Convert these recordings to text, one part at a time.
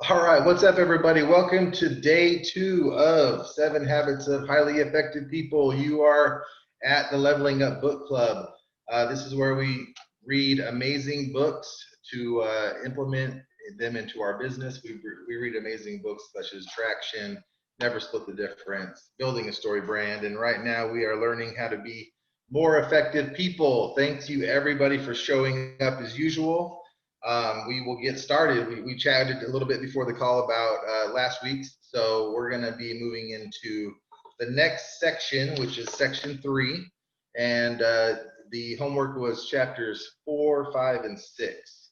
All right, what's up, everybody? Welcome to day 2 of 7 Habits of Highly Effective People. You are at the Leveling Up Book Club. This is where we read amazing books to implement them into our business. We read amazing books such as Traction, Never Split the Difference, Building a Story Brand, and right now we are learning how to be more effective people. Thank you, everybody, for showing up as usual. We will get started. We chatted a little bit before the call about last week's, so we're going to be moving into the next section, which is section 3, and the homework was chapters 4, 5, and 6.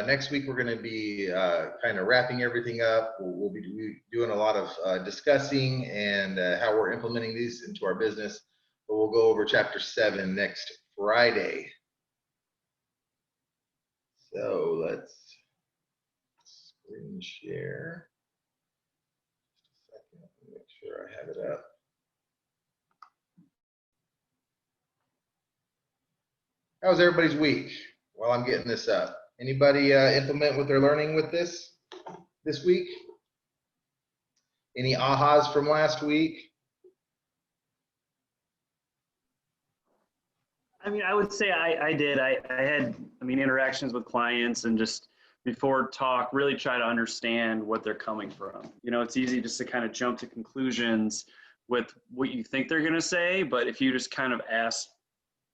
Next week, we're going to be kind of wrapping everything up. We'll be doing a lot of discussing and how we're implementing these into our business, but we'll go over chapter 7 next Friday. So let's screen share. Just a second, make sure I have it up. How was everybody's week while I'm getting this up? Anybody implement what they're learning with this week? Any ahas from last week? I mean, I would say I did. I had, interactions with clients and just before talk, really try to understand what they're coming from. You know, it's easy just to kind of jump to conclusions with what you think they're going to say, but if you just kind of ask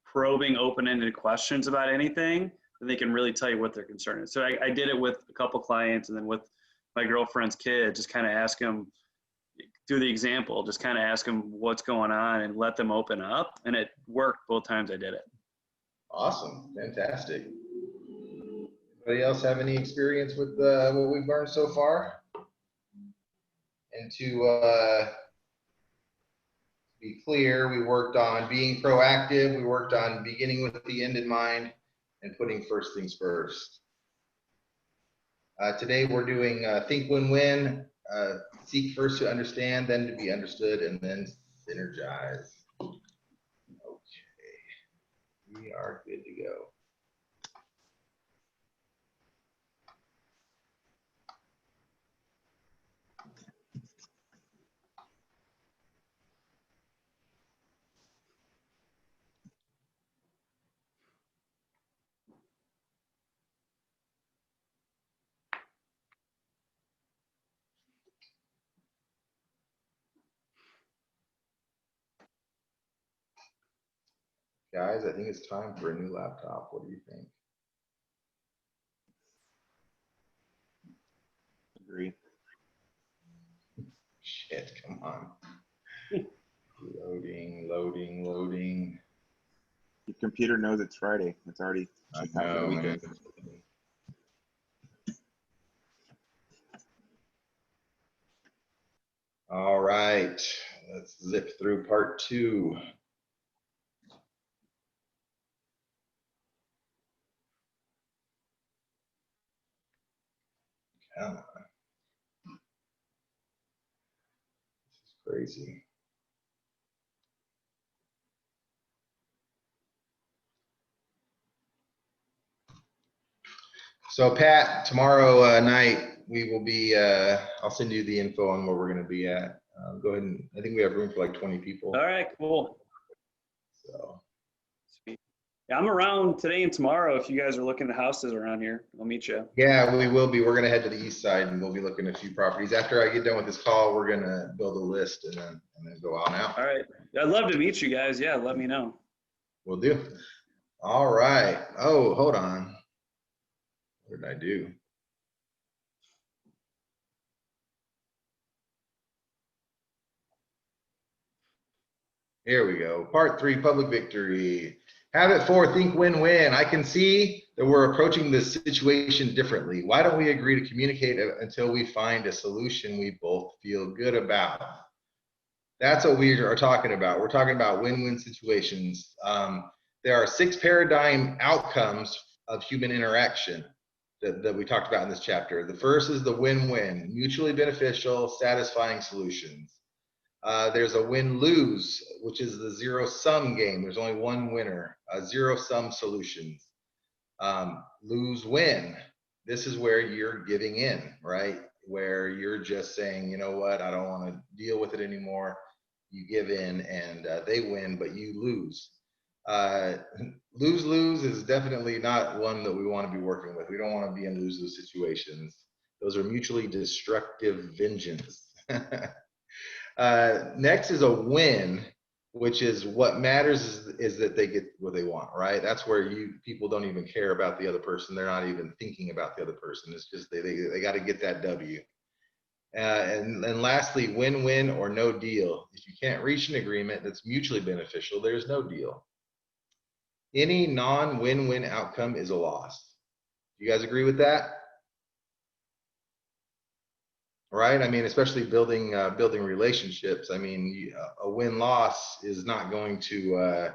probing, open-ended questions about anything, then they can really tell you what their concern is. So I did it with a couple clients, and then with my girlfriend's kid, just kind of ask them through the example, just kind of ask them what's going on and let them open up. And it worked both times I did it. Awesome. Fantastic. Anybody else have any experience with what we've learned so far? And to be clear, we worked on being proactive. We worked on beginning with the end in mind and putting first things first. Today we're doing think win-win. Seek first to understand, then to be understood, and then synergize. Okay, we are good to go. Guys, I think it's time for a new laptop. What do you think? Agree. Shit, come on. Loading. Your computer knows it's Friday. It's already after the weekend. All right, let's zip through part 2. Come on. This is crazy. So Pat, tomorrow night we will be, I'll send you the info on where we're going to be at. Go ahead and, I think we have room for like 20 people. All right, cool. So. Sweet. Yeah, I'm around today and tomorrow. If you guys are looking at houses around here, I'll meet you. Yeah, we will be. We're going to head to the east side and we'll be looking at a few properties. After I get done with this call, we're going to build a list and then go on out. All right. I'd love to meet you guys. Yeah, let me know. Will do. All right. Oh, hold on. What did I do? Here we go. Part 3, public victory. Habit 4, think win-win. I can see that we're approaching this situation differently. Why don't we agree to communicate until we find a solution we both feel good about? That's what we are talking about. We're talking about win-win situations. There are 6 paradigm outcomes of human interaction that we talked about in this chapter. The first is the win-win, mutually beneficial, satisfying solutions. There's a win-lose, which is the zero-sum game. There's only one winner, zero-sum solutions. Lose-win, this is where you're giving in, right? where you're just saying, you know what, I don't want to deal with it anymore. You give in and they win, but you lose. Lose-lose is definitely not one that we want to be working with. We don't want to be in lose-lose situations. Those are mutually destructive vengeance. Next is a win, which is what matters is that they get what they want, right? That's where people don't even care about the other person. They're not even thinking about the other person. It's just they got to get that W. And lastly, win-win or no deal. If you can't reach an agreement that's mutually beneficial, there's no deal. Any non-win-win outcome is a loss. You guys agree with that? Right? I mean, especially building relationships. I mean, a win-loss is not going to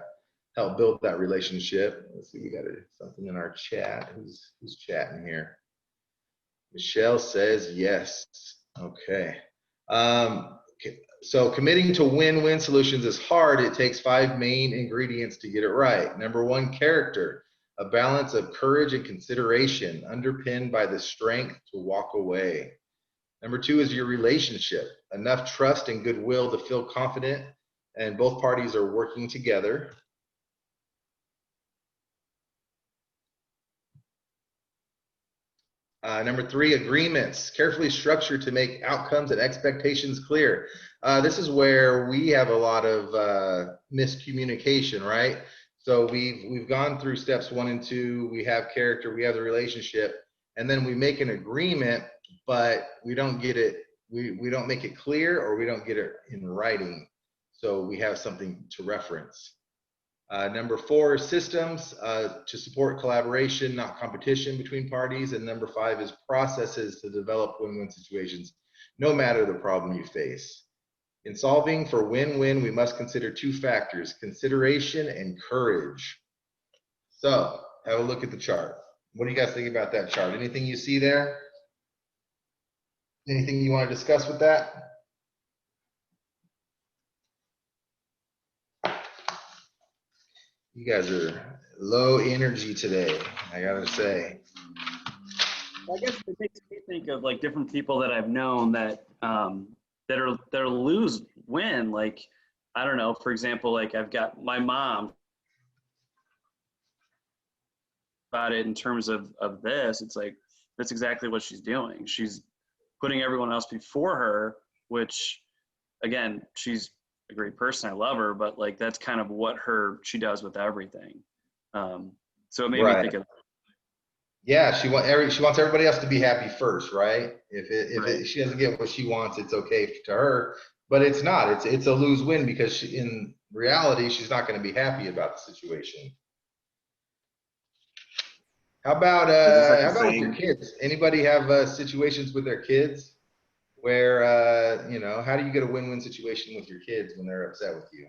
help build that relationship. Let's see, we got something in our chat. Who's chatting here? Michelle says yes. Okay. So committing to win-win solutions is hard. It takes 5 main ingredients to get it right. Number 1, character, a balance of courage and consideration, underpinned by the strength to walk away. Number 2 is your relationship, enough trust and goodwill to feel confident and both parties are working together. Number 3, agreements, carefully structured to make outcomes and expectations clear. This is where we have a lot of miscommunication, right? So we've gone through steps 1 and 2. We have character, we have the relationship, and then we make an agreement, but we don't get it. We don't make it clear, or we don't get it in writing, so we have something to reference. Number 4, systems to support collaboration, not competition between parties. And number 5 is processes to develop win-win situations, no matter the problem you face. In solving for win-win, we must consider 2 factors, consideration and courage. So have a look at the chart. What do you guys think about that chart? Anything you see there? Anything you want to discuss with that? You guys are low energy today, I gotta say. I guess it makes me think of like different people that I've known that that are lose win. Like, I don't know, for example, like I've got my mom about it in terms of this. It's like that's exactly what she's doing. She's putting everyone else before her, which again, she's a great person. I love her, but like that's kind of what she does with everything. So it made me think of. Yeah, she wants everybody else to be happy first, right? Right. She doesn't get what she wants, it's okay to her, but it's not. It's a lose-win because in reality, she's not going to be happy about the situation. How about with your kids? Anybody have situations with their kids where how do you get a win-win situation with your kids when they're upset with you?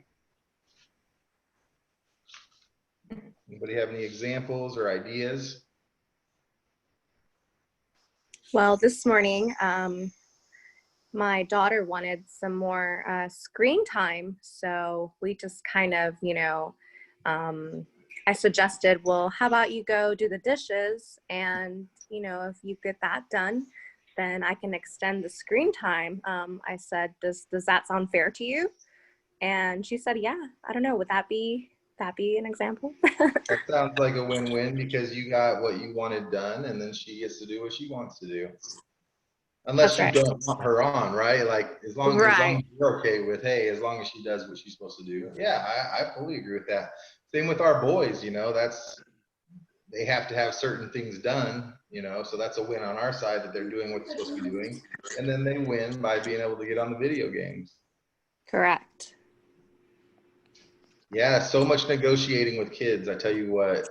Anybody have any examples or ideas? Well, this morning, my daughter wanted some more screen time. So we just kind of, I suggested, well, how about you go do the dishes? And, if you get that done, then I can extend the screen time. I said, does that sound fair to you? And she said, yeah. I don't know. Would that be an example? That sounds like a win-win because you got what you wanted done, and then she gets to do what she wants to do. Unless you don't want her on, right? Like as long as you're okay with, hey, as long as she does what she's supposed to do. Yeah, I fully agree with that. Same with our boys, they have to have certain things done, so that's a win on our side that they're doing what they're supposed to be doing. And then they win by being able to get on the video games. Correct. Yeah, so much negotiating with kids. I tell you what,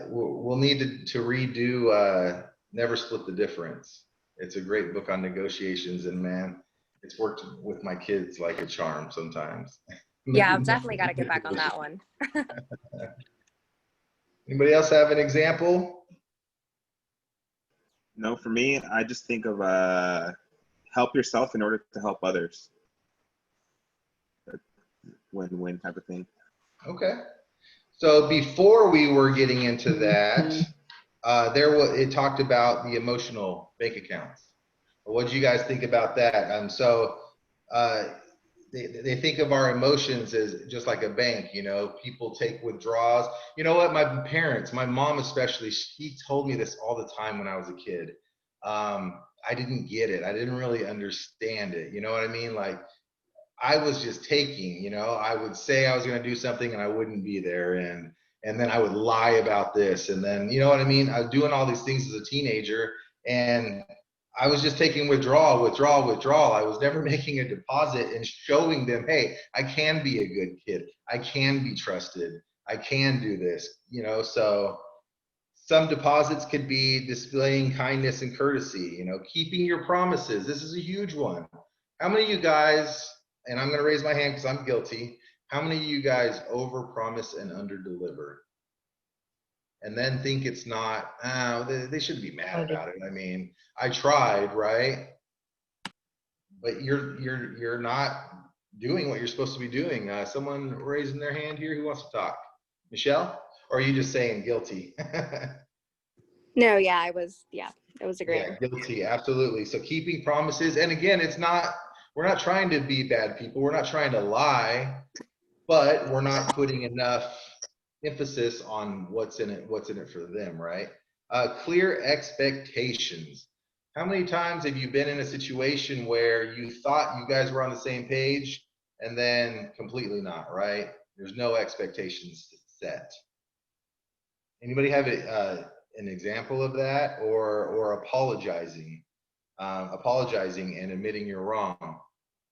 we'll need to redo Never Split the Difference. It's a great book on negotiations, and man, it's worked with my kids like a charm sometimes. Yeah, I've definitely got to get back on that one. Anybody else have an example? No, for me, I just think of help yourself in order to help others. Win-win type of thing. Okay. So before we were getting into that, it talked about the emotional bank accounts. What do you guys think about that? They think of our emotions as just like a bank, you know, people take withdrawals. You know what? My parents, my mom especially, she told me this all the time when I was a kid. I didn't get it. I didn't really understand it. You know what I mean? Like, I was just taking, you know, I would say I was going to do something and I wouldn't be there. And then I would lie about this. And then, you know what I mean? I was doing all these things as a teenager, and I was just taking withdrawal. I was never making a deposit and showing them, hey, I can be a good kid. I can be trusted. I can do this, you know? So some deposits could be displaying kindness and courtesy, you know, keeping your promises. This is a huge one. How many of you guys, and I'm going to raise my hand because I'm guilty, how many of you guys overpromise and underdeliver? And then think it's not, they shouldn't be mad about it. I mean, I tried, right? But you're not doing what you're supposed to be doing. Someone raising their hand here, who wants to talk? Michelle? Or are you just saying guilty? No, yeah, it was a great. Yeah, guilty, absolutely. So keeping promises, and again, we're not trying to be bad people. We're not trying to lie, but we're not putting enough emphasis on what's in it for them, right? Clear expectations. How many times have you been in a situation where you thought you guys were on the same page and then completely not, right? There's no expectations set. Anybody have an example of that? Or apologizing and admitting you're wrong?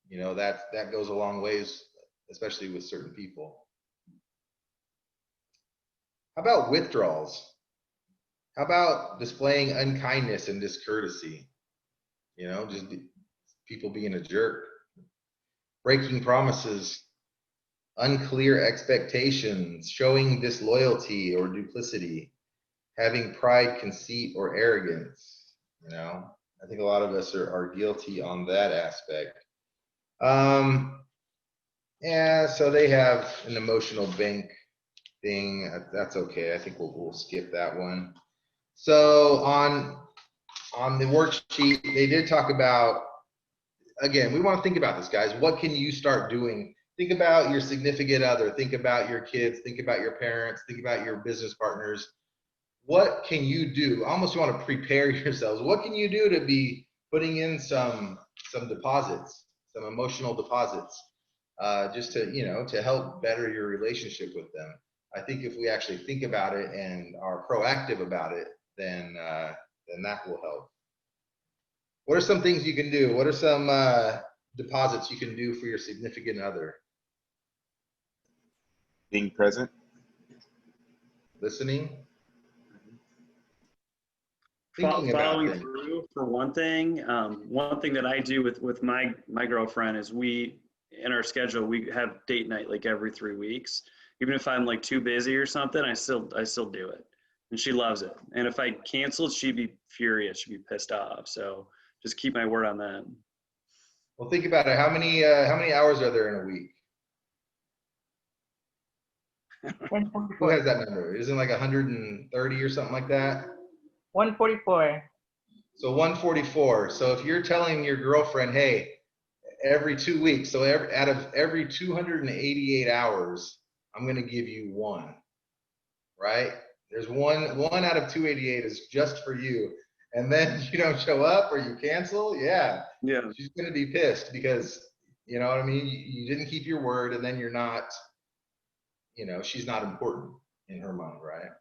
You know, that goes a long ways, especially with certain people. How about withdrawals? How about displaying unkindness and discourtesy? You know, just people being a jerk. Breaking promises, unclear expectations, showing disloyalty or duplicity, having pride, conceit, or arrogance. You know, I think a lot of us are guilty on that aspect. Yeah, so they have an emotional bank thing. That's okay. I think we'll skip that one. So on the worksheet, they did talk about, again, we want to think about this, guys. What can you start doing? Think about your significant other. Think about your kids. Think about your parents. Think about your business partners. What can you do? Almost want to prepare yourselves. What can you do to be putting in some deposits, some emotional deposits, just to, you know, to help better your relationship with them? I think if we actually think about it and are proactive about it, then that will help. What are some things you can do? What are some deposits you can do for your significant other? Being present. Listening. Following through, for one thing. One thing that I do with my girlfriend is in our schedule, we have date night like every 3 weeks. Even if I'm like too busy or something, I still do it, and she loves it. And if I canceled, she'd be furious. She'd be pissed off. So just keep my word on that. Well, think about it. How many hours are there in a week? 144. Who has that number? Isn't it like 130 or something like that? 144. So 144. So if you're telling your girlfriend, hey, every 2 weeks, so out of every 288 hours, I'm going to give you one, right? There's one out of 288 is just for you. And then you don't show up or you cancel. Yeah. She's going to be pissed because, you know what I mean? You didn't keep your word, and then you're not, you know, she's not important in her mind, right?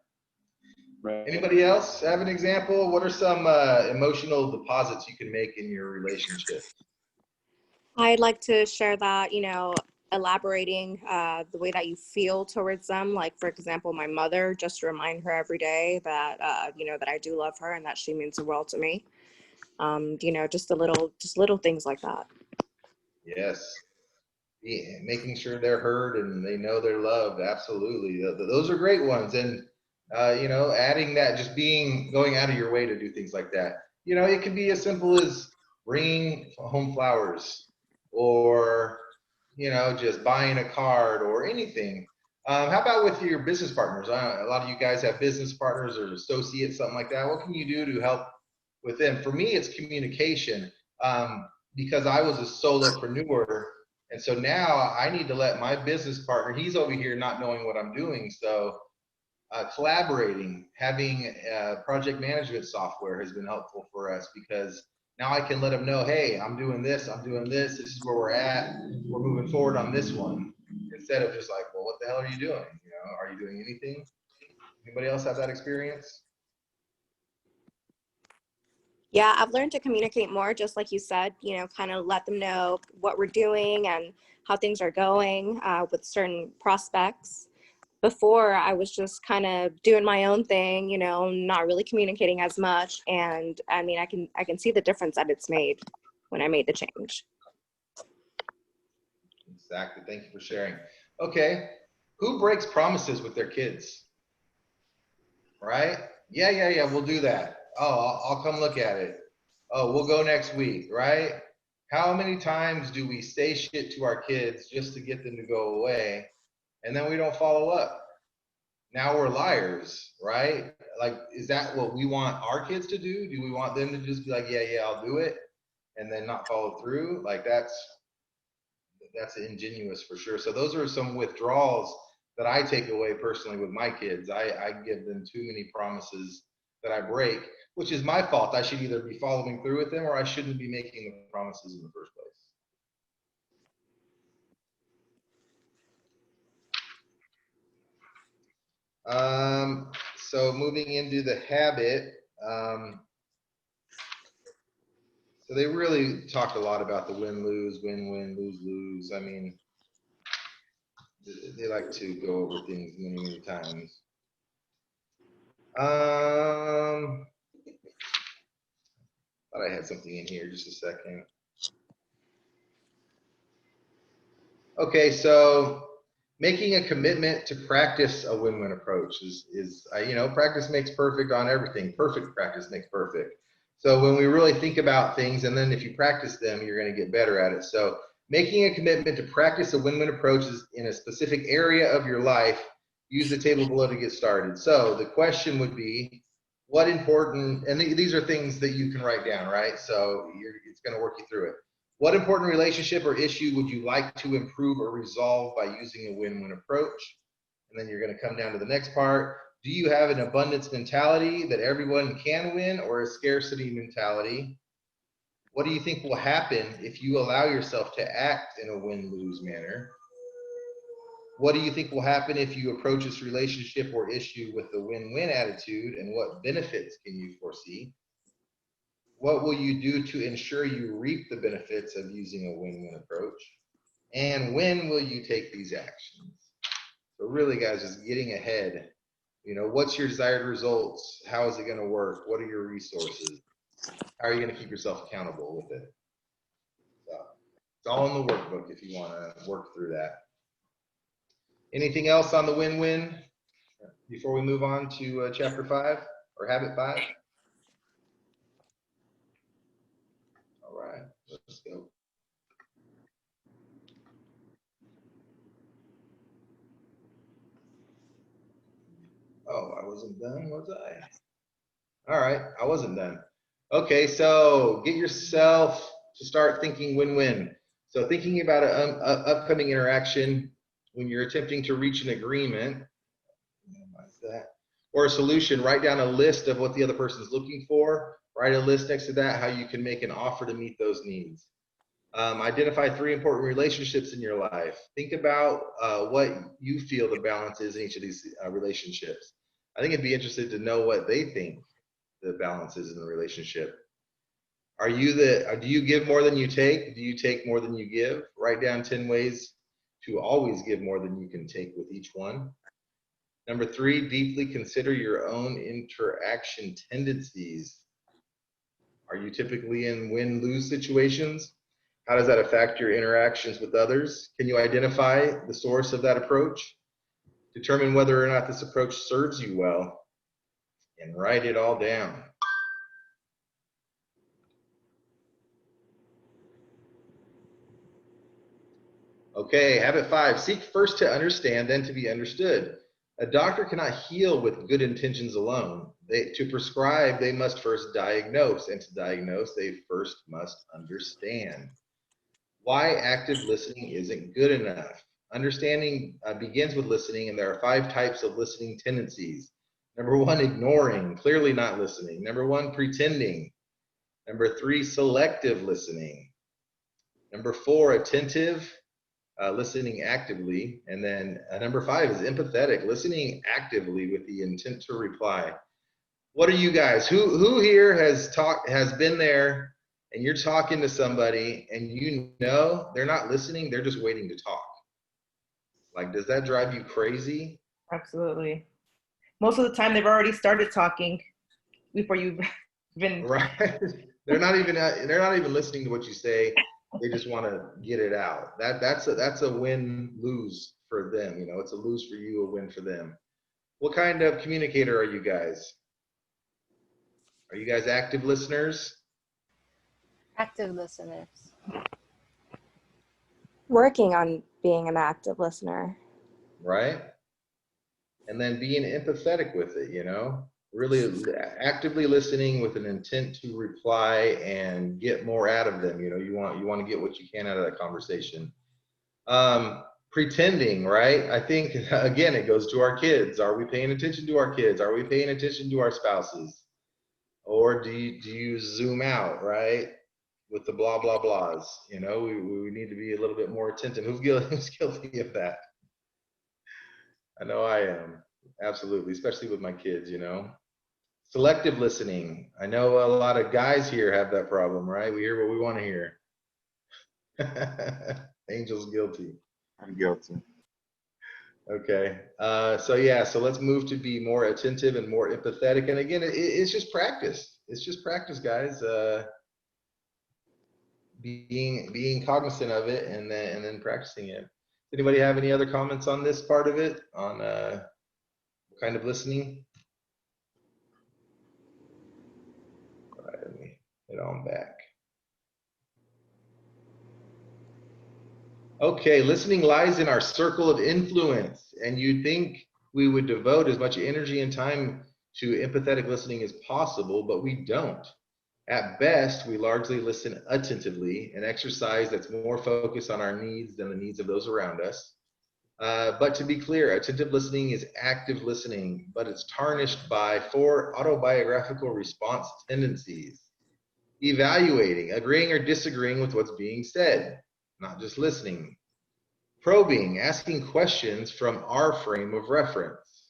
Right. Anybody else have an example? What are some emotional deposits you can make in your relationship? I'd like to share that, you know, elaborating the way that you feel towards them. Like, for example, my mother, just to remind her every day that, you know, that I do love her and that she means the world to me. You know, just little things like that. Yes. Yeah, making sure they're heard and they know they're loved. Absolutely. Those are great ones. And, you know, adding that, just going out of your way to do things like that. You know, it can be as simple as bringing home flowers, or, you know, just buying a card or anything. How about with your business partners? A lot of you guys have business partners or associates, something like that. What can you do to help with them? For me, it's communication. because I was a solopreneur. And so now I need to let my business partner, he's over here not knowing what I'm doing. So collaborating, having project management software has been helpful for us, because now I can let him know, hey, I'm doing this, this is where we're at, we're moving forward on this one, instead of just like, well, what the hell are you doing? You know, are you doing anything? Anybody else have that experience? Yeah, I've learned to communicate more, just like you said, you know, kind of let them know what we're doing and how things are going with certain prospects. Before, I was just kind of doing my own thing, you know, not really communicating as much. And I mean, I can see the difference that it's made when I made the change. Exactly. Thank you for sharing. Okay. Who breaks promises with their kids? Right? Yeah. We'll do that. Oh, I'll come look at it. Oh, we'll go next week. Right? How many times do we say shit to our kids just to get them to go away, and then we don't follow up? Now we're liars, right? Like, is that what we want our kids to do? Do we want them to just be like, yeah, I'll do it, and then not follow through? Like, that's ingenuous for sure. So those are some withdrawals that I take away personally with my kids. I give them too many promises that I break, which is my fault. I should either be following through with them, or I shouldn't be making the promises in the first place. So moving into the habit, so they really talked a lot about the win-lose, win-win, lose-lose. I mean, they like to go over things many times. Thought I had something in here, just a second. Okay, so making a commitment to practice a win-win approach is you know, practice makes perfect on everything. Perfect practice makes perfect. So when we really think about things, and then if you practice them, you're going to get better at it. So making a commitment to practice a win-win approach is in a specific area of your life. Use the table below to get started. So the question would be, what important, and these are things that you can write down, right? So it's going to work you through it. What important relationship or issue would you like to improve or resolve by using a win-win approach? And then you're going to come down to the next part. Do you have an abundance mentality that everyone can win, or a scarcity mentality? What do you think will happen if you allow yourself to act in a win-lose manner? What do you think will happen if you approach this relationship or issue with a win-win attitude, and what benefits can you foresee? What will you do to ensure you reap the benefits of using a win-win approach? And when will you take these actions? So really, guys, just getting ahead. You know, what's your desired results? How is it going to work? What are your resources? How are you going to keep yourself accountable with it? So it's all in the workbook if you want to work through that. Anything else on the win-win before we move on to chapter 5 or habit 5? All right, let's go. Oh, I wasn't done, was I? All right, I wasn't done. Okay, so get yourself to start thinking win-win. So thinking about an upcoming interaction when you're attempting to reach an agreement, or a solution, write down a list of what the other person is looking for. Write a list next to that, how you can make an offer to meet those needs. Identify 3 important relationships in your life. Think about what you feel the balance is in each of these relationships. I think it'd be interesting to know what they think the balance is in the relationship. Do you give more than you take? Do you take more than you give? Write down 10 ways to always give more than you can take with each one. Number 3, deeply consider your own interaction tendencies. Are you typically in win-lose situations? How does that affect your interactions with others? Can you identify the source of that approach? Determine whether or not this approach serves you well, and write it all down. Okay, habit 5, seek first to understand, then to be understood. A doctor cannot heal with good intentions alone. To prescribe, they must first diagnose, and to diagnose, they first must understand. Why active listening isn't good enough. Understanding begins with listening, and there are 5 types of listening tendencies. Number 1, ignoring, clearly not listening. Number 1, pretending. Number 3, selective listening. Number 4, attentive, listening actively. And then number 5 is empathetic, listening actively with the intent to reply. What are you guys? Who here has been there, and you're talking to somebody and you know they're not listening, they're just waiting to talk? Like, does that drive you crazy? Absolutely. Most of the time, they've already started talking before you've been. Right. They're not even listening to what you say. They just want to get it out. That's a win-lose for them. You know, it's a lose for you, a win for them. What kind of communicator are you guys? Are you guys active listeners? Active listeners. Working on being an active listener. Right? And then being empathetic with it, you know, really actively listening with an intent to reply and get more out of them. You know, you want to get what you can out of that conversation. Pretending, right? I think, again, it goes to our kids. Are we paying attention to our kids? Are we paying attention to our spouses? Or do you zoom out, right? With the blah, blah, blahs. You know, we need to be a little bit more attentive. Who's guilty of that? I know I am. Absolutely. Especially with my kids, you know. Selective listening. I know a lot of guys here have that problem, right? We hear what we want to hear. Angel's guilty. I'm guilty. Okay. So let's move to be more attentive and more empathetic. And again, it's just practice. It's just practice, guys. Being cognizant of it and then practicing it. Anybody have any other comments on this part of it? On what kind of listening? All right, let me head on back. Okay, listening lies in our circle of influence, and you'd think we would devote as much energy and time to empathetic listening as possible, but we don't. At best, we largely listen attentively, an exercise that's more focused on our needs than the needs of those around us. But to be clear, attentive listening is active listening, but it's tarnished by 4 autobiographical response tendencies. Evaluating, agreeing or disagreeing with what's being said, not just listening. Probing, asking questions from our frame of reference.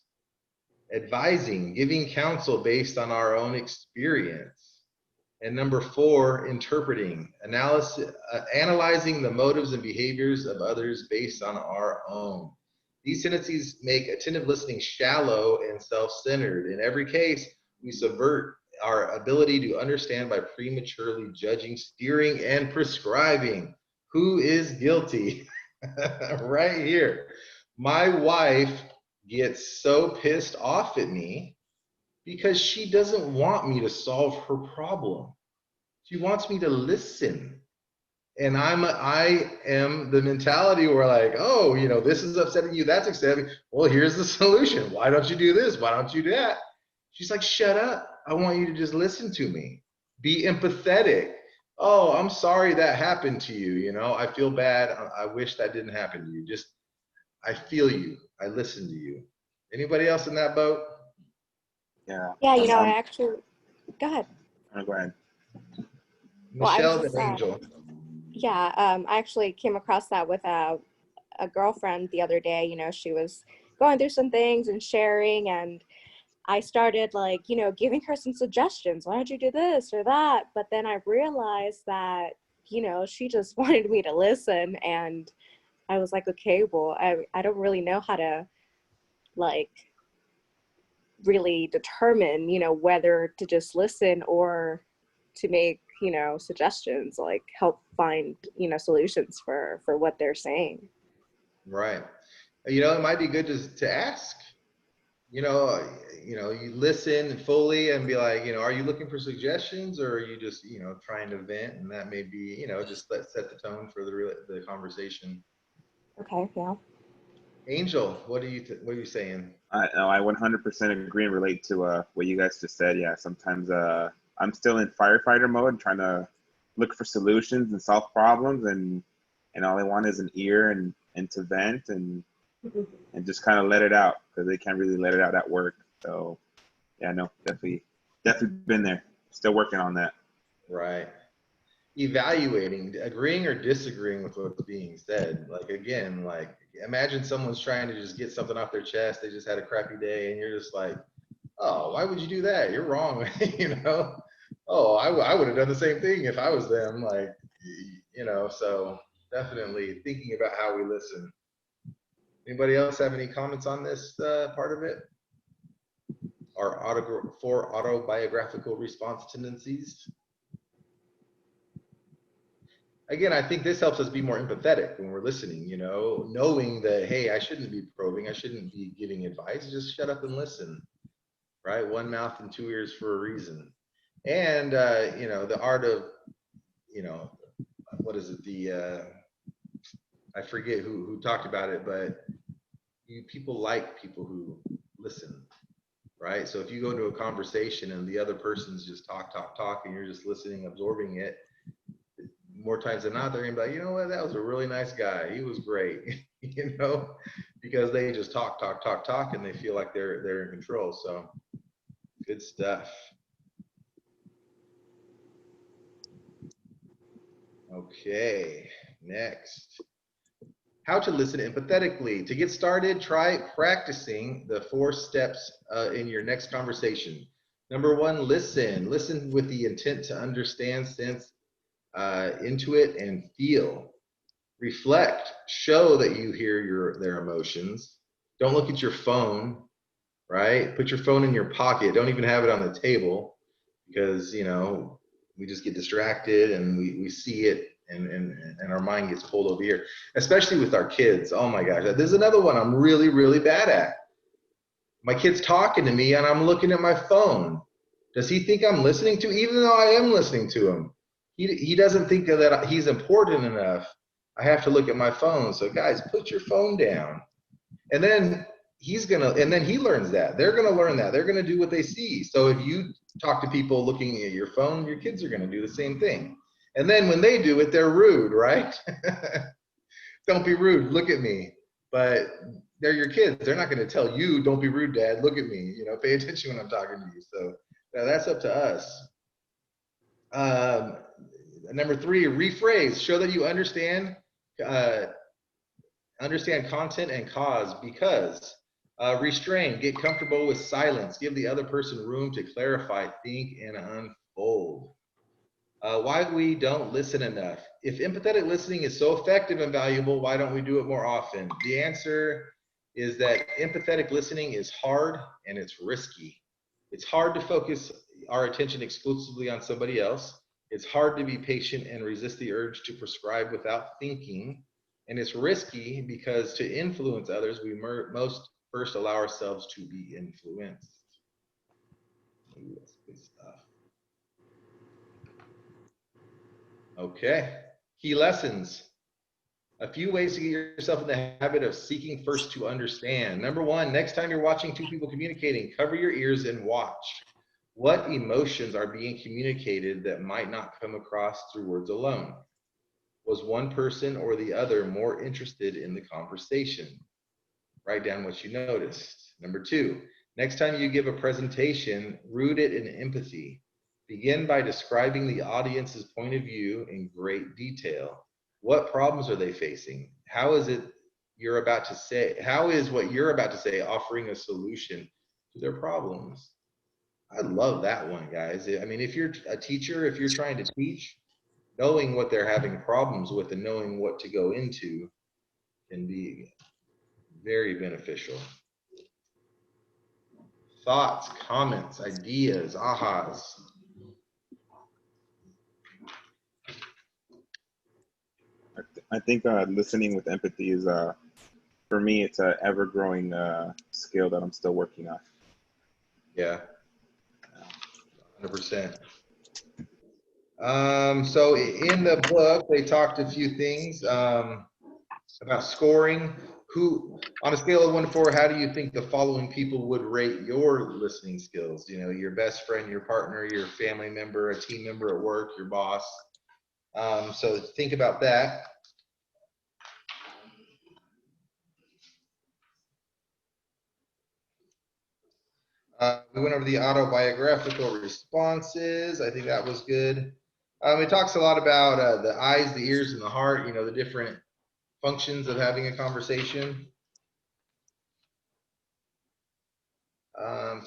Advising, giving counsel based on our own experience. And number 4, interpreting, analyzing the motives and behaviors of others based on our own. These tendencies make attentive listening shallow and self-centered. In every case, we subvert our ability to understand by prematurely judging, steering, and prescribing. Who is guilty? Right here. My wife gets so pissed off at me because she doesn't want me to solve her problem. She wants me to listen. And I am the mentality where, like, oh, you know, this is upsetting you, that's upsetting. Well, here's the solution. Why don't you do this? Why don't you do that? She's like, shut up. I want you to just listen to me. Be empathetic. Oh, I'm sorry that happened to you. You know, I feel bad. I wish that didn't happen to you. Just, I feel you. I listen to you. Anybody else in that boat? Yeah. Yeah, you know, I actually, go ahead. Go ahead. Well, I Michelle was and just, Angel. Yeah, I actually came across that with a girlfriend the other day. You know, she was going through some things and sharing, and I started, like, you know, giving her some suggestions. Why don't you do this or that? But then I realized that, you know, she just wanted me to listen, and I was like, okay, well, I don't really know how to, like, really determine, you know, whether to just listen or to make, you know, suggestions, like help find, you know, solutions for what they're saying. Right. You know, it might be good to ask, you you listen fully and be like, you know, are you looking for suggestions, or are you just, you know, trying to vent? And that may be, you know, just set the tone for the conversation. Okay, yeah. Angel, what are you saying? I 100% agree and relate to what you guys just said. Yeah, sometimes I'm still in firefighter mode, trying to look for solutions and solve problems, and all I want is an ear and to vent and just kind of let it out, because they can't really let it out at work. So yeah, no, definitely been there. Still working on that. Right. Evaluating, agreeing or disagreeing with what's being said. Like, again, like, imagine someone's trying to just get something off their chest. They just had a crappy day, and you're just like, oh, why would you do that? You're wrong. You know? Oh, I would have done the same thing if I was them. Like, you know, so definitely thinking about how we listen. Anybody else have any comments on this part of it? Our four autobiographical response tendencies. Again, I think this helps us be more empathetic when we're listening, you know, knowing that, hey, I shouldn't be probing, I shouldn't be giving advice, just shut up and listen, right? One mouth and two ears for a reason. And, you know, the art of, you know, what is it? I forget who talked about it, but people like people who listen, right? So if you go into a conversation and the other person's just talk, and you're just listening, absorbing it, more times than not, they're gonna be like, you know what, that was a really nice guy. He was great, you know, because they just talk, and they feel like they're in control. So good stuff. Okay, next. How to listen empathetically. To get started, try practicing the 4 steps in your next conversation. Number 1, listen. Listen with the intent to understand, sense into it, and feel. Reflect. Show that you hear their emotions. Don't look at your phone, right? Put your phone in your pocket. Don't even have it on the table, because, you know, we just get distracted and we see it, and our mind gets pulled over here, especially with our kids. Oh my gosh, there's another one I'm really, really bad at. My kid's talking to me and I'm looking at my phone. Does he think I'm listening to, even though I am listening to him? He doesn't think that he's important enough. I have to look at my phone. So guys, put your phone down. And then he learns that. They're gonna learn that. They're gonna do what they see. So if you talk to people looking at your phone, your kids are gonna do the same thing. And then when they do it, they're rude, right? Don't be rude, look at me. But they're your kids. They're not gonna tell you, don't be rude, Dad, look at me. You know, pay attention when I'm talking to you. So that's up to us. Number 3, rephrase. Show that you understand content and cause. Because. Restrain. Get comfortable with silence. Give the other person room to clarify, think, and unfold. Why we don't listen enough. If empathetic listening is so effective and valuable, why don't we do it more often? The answer is that empathetic listening is hard and it's risky. It's hard to focus our attention exclusively on somebody else. It's hard to be patient and resist the urge to prescribe without thinking. And it's risky because to influence others, we most first allow ourselves to be influenced. Ooh, that's good stuff. Okay, key lessons. A few ways to get yourself in the habit of seeking first to understand. Number 1, next time you're watching 2 people communicating, cover your ears and watch. What emotions are being communicated that might not come across through words alone? Was one person or the other more interested in the conversation? Write down what you noticed. Number 2, next time you give a presentation, root it in empathy. Begin by describing the audience's point of view in great detail. What problems are they facing? How is what you're about to say offering a solution to their problems? I love that one, guys. I mean, if you're a teacher, if you're trying to teach, knowing what they're having problems with and knowing what to go into can be very beneficial. Thoughts, comments, ideas, ahas. I think listening with empathy is, for me, it's an ever-growing skill that I'm still working on. Yeah, 100%. So in the book, they talked a few things about scoring. who, on a scale of 1 to 4, how do you think the following people would rate your listening skills? You know, your best friend, your partner, your family member, a team member at work, your boss. So think about that. We went over the autobiographical responses. I think that was good. It talks a lot about the eyes, the ears, and the heart, you know, the different functions of having a conversation.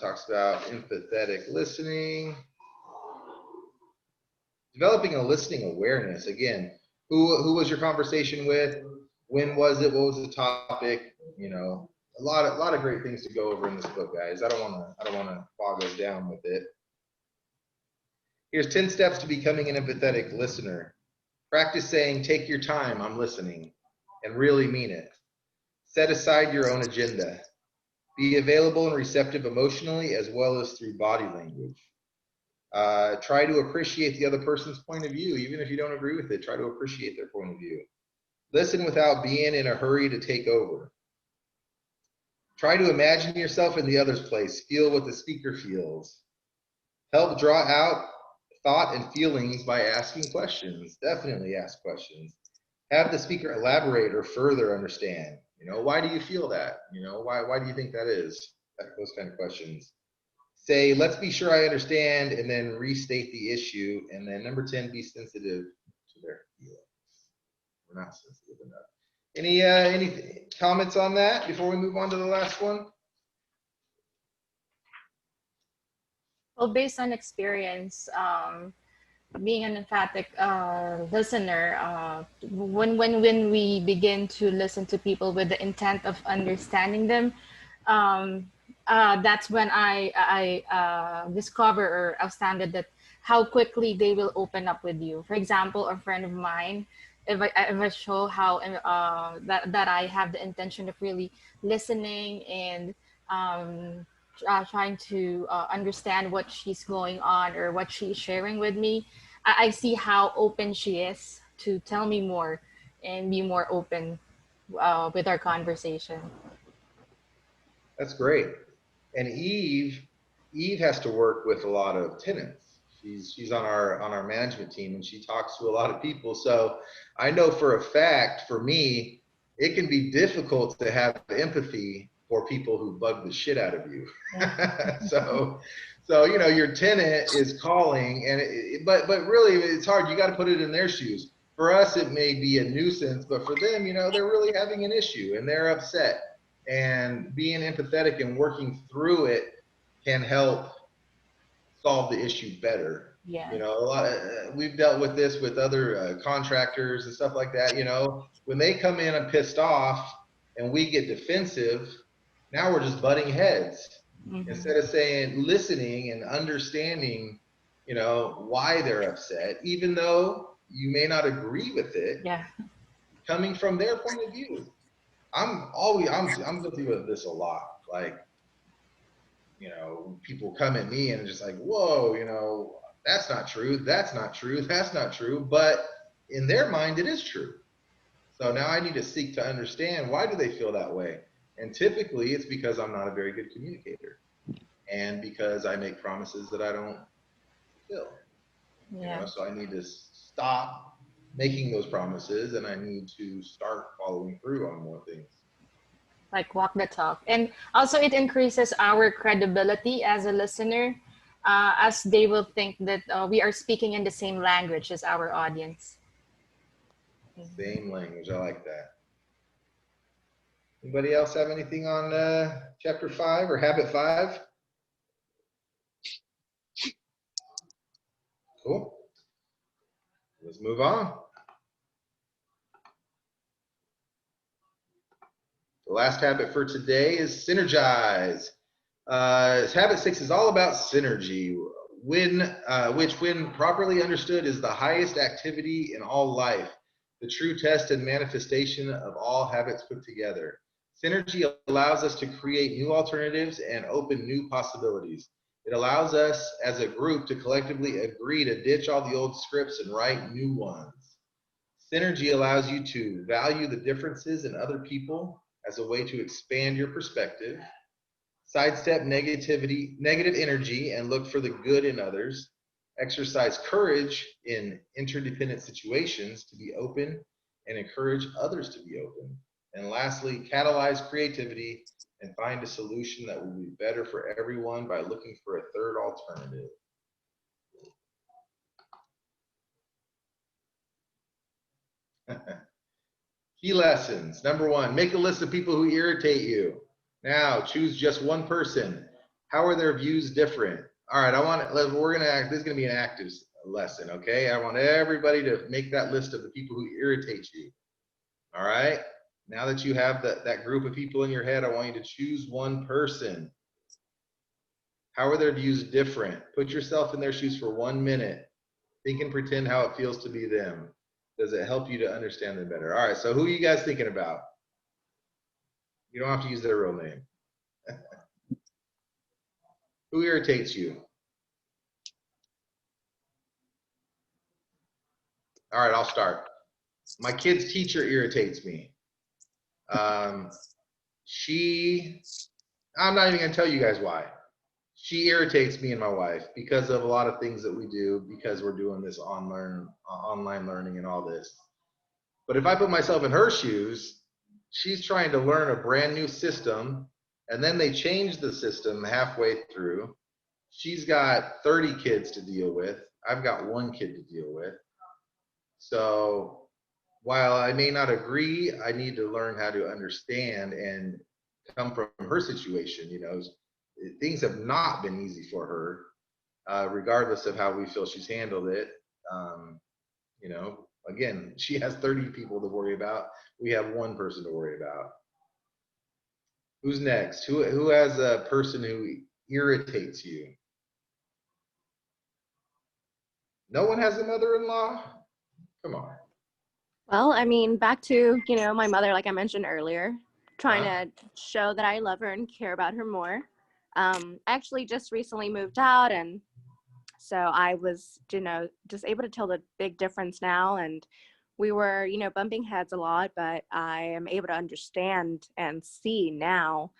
Talks about empathetic listening. Developing a listening awareness. Again, who was your conversation with? When was it? What was the topic? You know, a lot of great things to go over in this book, guys. I don't want to bog us down with it. Here's 10 steps to becoming an empathetic listener. Practice saying, "Take your time, I'm listening," and really mean it. Set aside your own agenda. Be available and receptive emotionally as well as through body language. Try to appreciate the other person's point of view. Even if you don't agree with it, try to appreciate their point of view. Listen without being in a hurry to take over. Try to imagine yourself in the other's place. Feel what the speaker feels. Help draw out thought and feelings by asking questions. Definitely ask questions. Have the speaker elaborate or further understand. You know, why do you feel that? You know, why do you think that is? Those kind of questions. Say, let's be sure I understand, and then restate the issue. And then number 10, be sensitive to their feelings. We're not sensitive enough. Any comments on that before we move on to the last one? Well, based on experience, being an emphatic listener, when we begin to listen to people with the intent of understanding them, that's when I discover or understand that how quickly they will open up with you. For example, a friend of mine, if I show how that I have the intention of really listening and trying to understand what she's going on or what she's sharing with me, I see how open she is to tell me more and be more open with our conversation. That's great. And Eve has to work with a lot of tenants. She's on our management team, and she talks to a lot of people. So I know for a fact, for me, it can be difficult to have empathy for people who bug the shit out of you. so you know, your tenant is calling, and but really it's hard. You got to put it in their shoes. For us, it may be a nuisance, but for them, you know, they're really having an issue and they're upset. And being empathetic and working through it can help solve the issue better. Yeah. You know, we've dealt with this with other contractors and stuff like that. You know, when they come in and pissed off and we get defensive, now we're just butting heads. Mm-hmm. Instead of listening and understanding, you know, why they're upset, even though you may not agree with it. Yeah. Coming from their point of view. I'm guilty with this a lot. Like, you know, people come at me and just like, whoa, you know, that's not true. That's not true. That's not true. But in their mind, it is true. So now I need to seek to understand, why do they feel that way? And typically it's because I'm not a very good communicator and because I make promises that I don't fulfill. Yeah. You know, so I need to stop making those promises, and I need to start following through on more things. Like walk the talk. And also it increases our credibility as a listener, as they will think that we are speaking in the same language as our audience. Same language, I like that. Anybody else have anything on chapter 5 or habit 5? Cool. Let's move on. The last habit for today is synergize. Habit 6 is all about synergy, which when properly understood is the highest activity in all life, the true test and manifestation of all habits put together. Synergy allows us to create new alternatives and open new possibilities. It allows us as a group to collectively agree to ditch all the old scripts and write new ones. Synergy allows you to value the differences in other people as a way to expand your perspective, sidestep negative energy, and look for the good in others, exercise courage in interdependent situations to be open and encourage others to be open, and lastly, catalyze creativity and find a solution that will be better for everyone by looking for a third alternative. Key lessons. Number 1, make a list of people who irritate you. Now, choose just one person. How are their views different? All right, this is gonna be an active lesson, okay? I want everybody to make that list of the people who irritate you. All right? Now that you have that group of people in your head, I want you to choose one person. How are their views different? Put yourself in their shoes for 1 minute. Think and pretend how it feels to be them. Does it help you to understand them better? All right, so who are you guys thinking about? You don't have to use their real name. Who irritates you? All right, I'll start. My kid's teacher irritates me. I'm not even gonna tell you guys why. She irritates me and my wife because of a lot of things that we do, because we're doing this online learning and all this. But if I put myself in her shoes, she's trying to learn a brand new system, and then they change the system halfway through. She's got 30 kids to deal with. I've got 1 kid to deal with. So while I may not agree, I need to learn how to understand and come from her situation. You know, things have not been easy for her, regardless of how we feel she's handled it. You know, again, she has 30 people to worry about. We have 1 person to worry about. Who's next? Who has a person who irritates you? No one has a mother-in-law? Come on. Well, I mean, back to, my mother, like I mentioned earlier, trying to show that I love her and care about her more. I actually just recently moved out, and so I was, just able to tell the big difference now. And we were, bumping heads a lot, but I am able to understand and see now.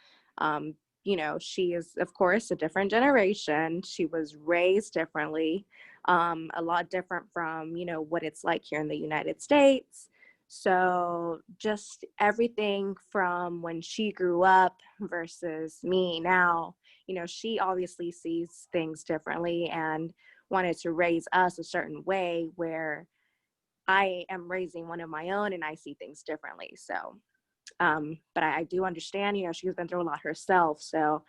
She is, of course, a different generation. She was raised differently, a lot different from, what it's like here in the United States. So just everything from when she grew up versus me now, she obviously sees things differently and wanted to raise us a certain way where I am raising one of my own and I see things differently. So, but I do understand, she's been through a lot herself. So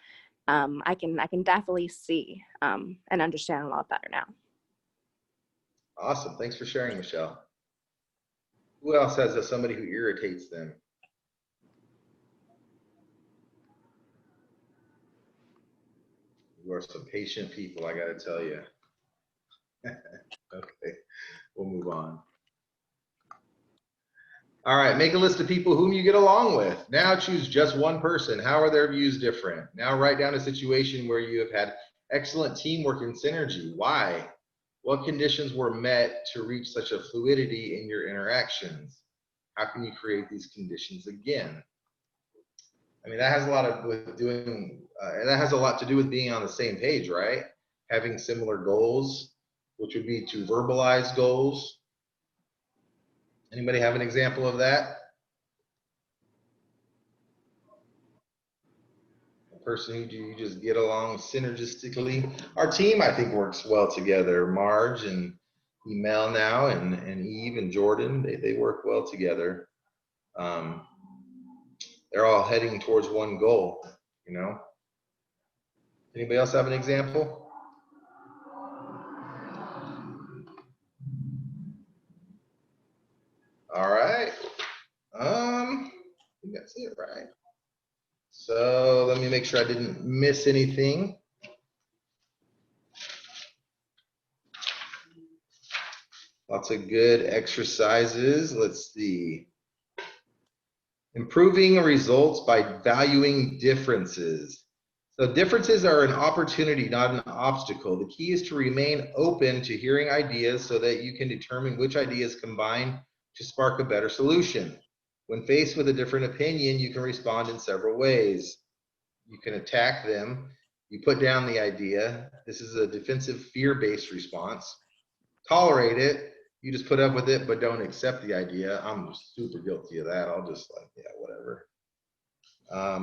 I can definitely see and understand a lot better now. Awesome. Thanks for sharing, Michelle. Who else has somebody who irritates them? You are some patient people, I got to tell you. Okay, we'll move on. All right, make a list of people whom you get along with. Now choose just one person. How are their views different? Now write down a situation where you have had excellent teamwork and synergy. Why? What conditions were met to reach such a fluidity in your interactions? How can you create these conditions again? I mean, that has a lot to do with being on the same page, right? Having similar goals, which would be to verbalize goals. Anybody have an example of that? A person who you just get along synergistically. Our team, I think, works well together. Marge and Mel now, and Eve and Jordan, they work well together. They're all heading towards one goal, Anybody else have an example? All right. I think that's it, right? So let me make sure I didn't miss anything. Lots of good exercises. Let's see. Improving results by valuing differences. So differences are an opportunity, not an obstacle. The key is to remain open to hearing ideas so that you can determine which ideas combine to spark a better solution. When faced with a different opinion, you can respond in several ways. You can attack them. You put down the idea. This is a defensive, fear-based response. Tolerate it. You just put up with it, but don't accept the idea. I'm super guilty of that. I'll just like, yeah, whatever.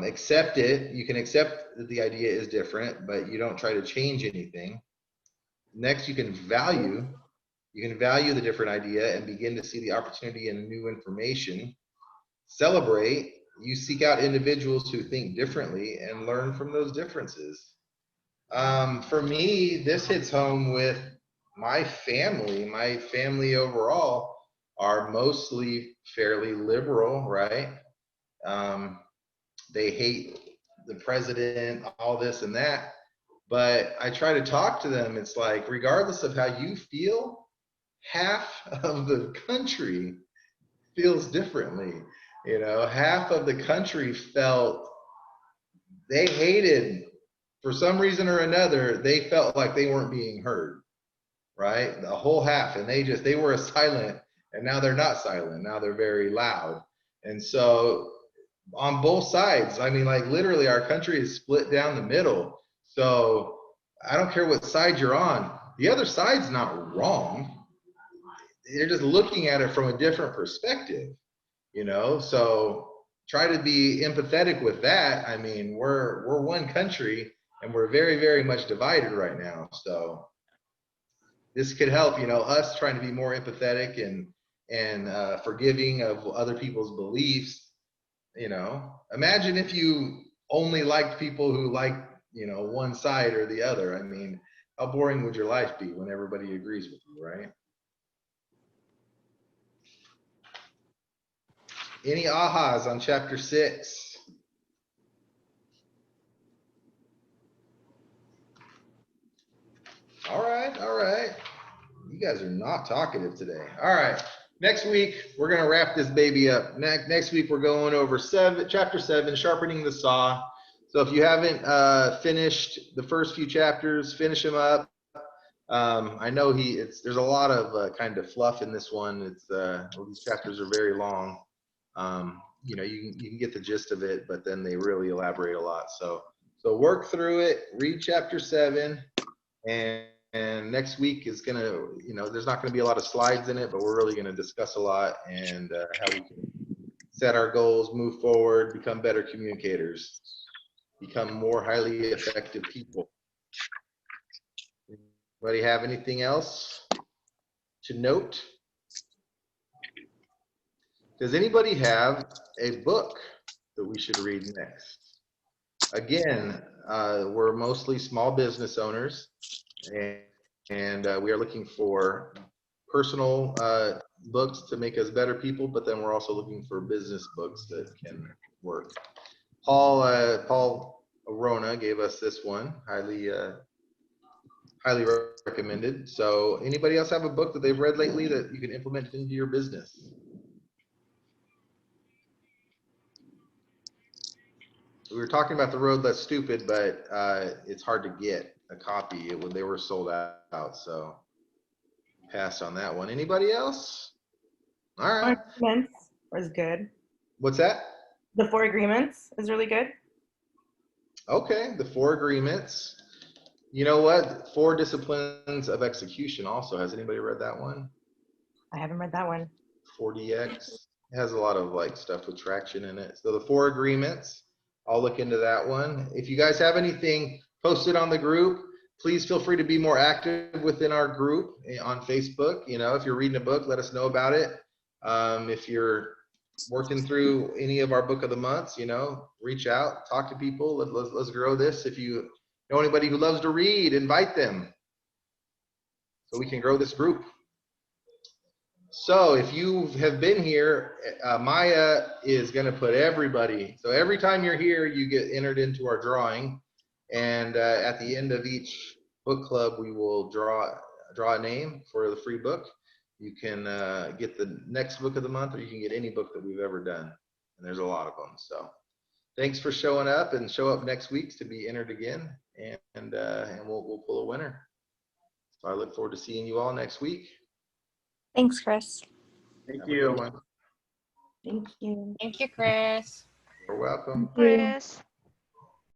Accept it. You can accept that the idea is different, but you don't try to change anything. Next, you can value. You can value the different idea and begin to see the opportunity in new information. Celebrate. You seek out individuals who think differently and learn from those differences. For me, this hits home with my family. My family overall are mostly fairly liberal, right? They hate the president, all this and that. But I try to talk to them. It's like, regardless of how you feel, half of the country feels differently. You know, half of the country felt they hated, for some reason or another, they felt like they weren't being heard, right? The whole half, and they were silent, and now they're not silent. Now they're very loud. And so on both sides, I mean, like literally our country is split down the middle. So I don't care what side you're on. The other side's not wrong. They're just looking at it from a different perspective, you know? So try to be empathetic with that. I mean, we're one country and we're very, very much divided right now. So this could help, you know, us trying to be more empathetic and forgiving of other people's beliefs. You know, imagine if you only liked people who liked, you know, one side or the other. I mean, how boring would your life be when everybody agrees with you, right? Any ahas on chapter 6? All right, all right. You guys are not talkative today. All right. Next week, we're going to wrap this baby up. Next week, we're going over chapter 7, sharpening the saw. So if you haven't finished the first few chapters, finish them up. I know there's a lot of kind of fluff in this one. Well, these chapters are very long. You know, you can get the gist of it, but then they really elaborate a lot. So work through it, read chapter 7, and next week is gonna, you know, there's not gonna be a lot of slides in it, but we're really gonna discuss a lot and how we can set our goals, move forward, become better communicators, become more highly effective people. Anybody have anything else to note? Does anybody have a book that we should read next? Again, we're mostly small business owners, and we are looking for personal books to make us better people, but then we're also looking for business books that can work. Paul Arona gave us this one, highly recommended. So anybody else have a book that they've read lately that you can implement into your business? We were talking about The Road Less Stupid, but it's hard to get a copy. They were sold out, so passed on that one. Anybody else? All right. 4 Agreements was good. What's that? The 4 Agreements is really good. Okay, the 4 Agreements. You know what? 4 Disciplines of Execution also. Has anybody read that one? I haven't read that one. 4DX. It has a lot of like stuff with traction in it. So the 4 Agreements. I'll look into that one. If you guys have anything posted on the group, please feel free to be more active within our group on Facebook. You know, if you're reading a book, let us know about it. If you're working through any of our book of the months, you know, reach out, talk to people. Let's grow this. If you know anybody who loves to read, invite them so we can grow this group. So if you have been here, Maya is going to put everybody. So every time you're here, you get entered into our drawing. And at the end of each book club, we will draw a name for the free book. You can get the next book of the month, or you can get any book that we've ever done. And there's a lot of them. So thanks for showing up, and show up next week to be entered again. And we'll pull a winner. So I look forward to seeing you all next week. Thanks, Chris. Thank Have a you. good one. Thank you. Thank you, Chris. You're welcome. Chris.